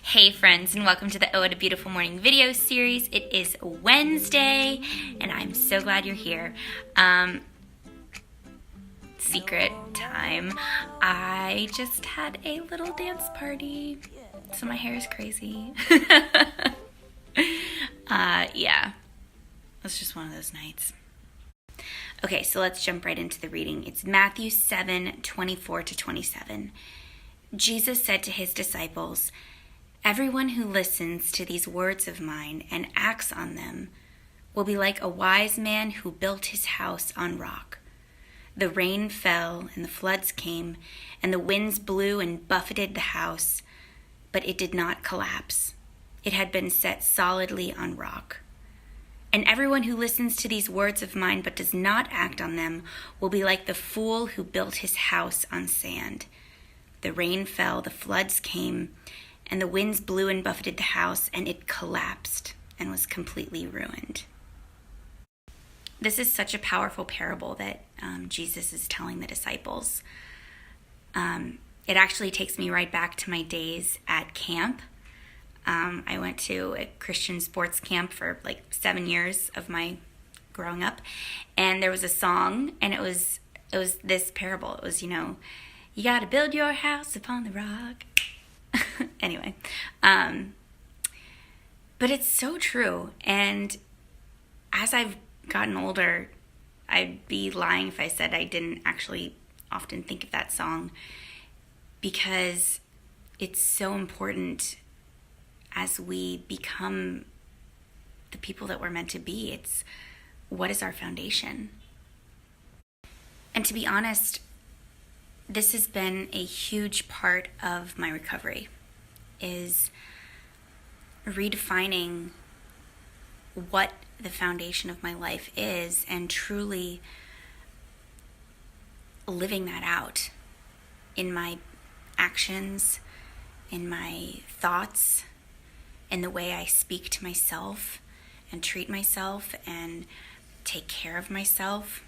Hey friends, and welcome to the Oh What a Beautiful Morning video series. It is Wednesday and I'm so glad you're here. Secret time. I just had a little dance party, so my hair is crazy. Yeah, it's just one of those nights. Okay, so let's jump right into the reading. It's Matthew 7:24-27. Jesus said to his disciples, "Everyone who listens to these words of mine and acts on them will be like a wise man who built his house on rock. The rain fell and the floods came, and the winds blew and buffeted the house, but it did not collapse. It had been set solidly on rock. And everyone who listens to these words of mine but does not act on them will be like the fool who built his house on sand. The rain fell, the floods came, and the winds blew and buffeted the house, and it collapsed and was completely ruined." This is such a powerful parable that Jesus is telling the disciples. It actually takes me right back to my days at camp. I went to a Christian sports camp for like 7 years of my growing up, and there was a song, and it was this parable. It was, you gotta build your house upon the rock. Anyway, but it's so true. And as I've gotten older, I'd be lying if I said I didn't actually often think of that song, because it's so important as we become the people that we're meant to be. It's what is our foundation? And to be honest, this has been a huge part of my recovery, is redefining what the foundation of my life is and truly living that out in my actions, in my thoughts, in the way I speak to myself and treat myself and take care of myself.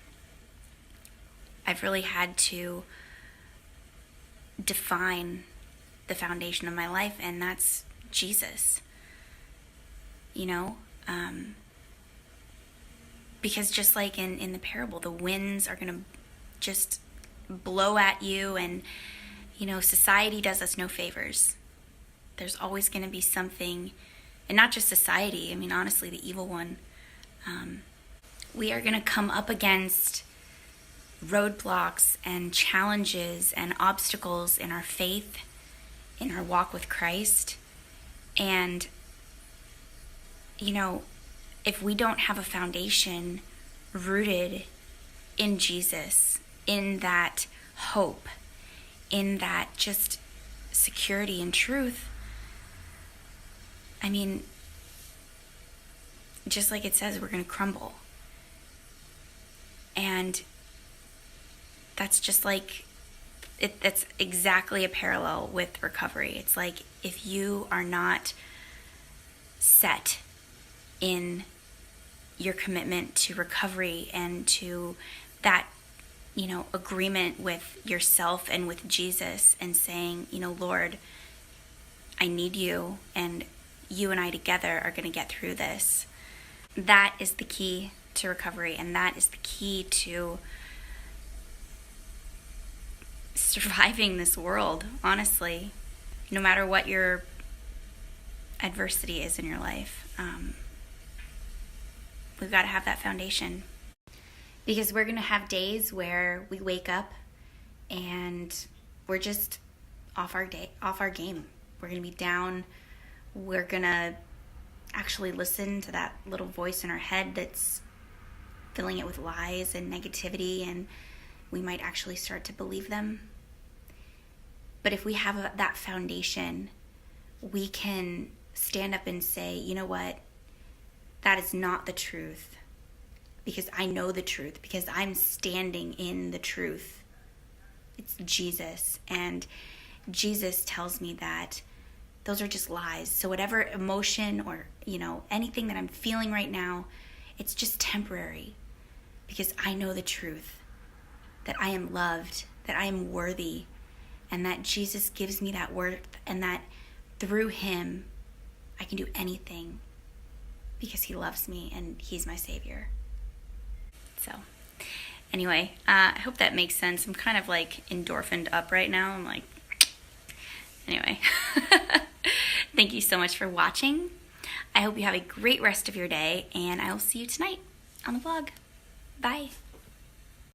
I've really had to define the foundation of my life, and that's Jesus. Because just like in the parable, the winds are going to just blow at you, and society does us no favors. There's always going to be something, and not just society, honestly, the evil one. We are going to come up against roadblocks and challenges and obstacles in our faith, in our walk with Christ. And, if we don't have a foundation rooted in Jesus, in that hope, in that just security and truth, just like it says, we're going to crumble. And that's just like, that's exactly a parallel with recovery. It's like, if you are not set in your commitment to recovery and to that, agreement with yourself and with Jesus, and saying, Lord, I need you, and you and I together are going to get through this. That is the key to recovery, and that is the key to surviving this world, honestly. No matter what your adversity is in your life, we've got to have that foundation. Because we're going to have days where we wake up and we're just off our game. We're going to be down. We're going to actually listen to that little voice in our head that's filling it with lies and negativity, and we might actually start to believe them. But if we have that foundation, we can stand up and say, you know what? That is not the truth, because I know the truth, because I'm standing in the truth. It's Jesus, and Jesus tells me that those are just lies. So whatever emotion or, anything that I'm feeling right now, it's just temporary, because I know the truth, that I am loved, that I am worthy, and that Jesus gives me that worth, and that through him, I can do anything because he loves me and he's my Savior. So anyway, I hope that makes sense. I'm kind of like endorphined up right now. I'm like, anyway. Thank you so much for watching. I hope you have a great rest of your day, and I will see you tonight on the vlog. Bye.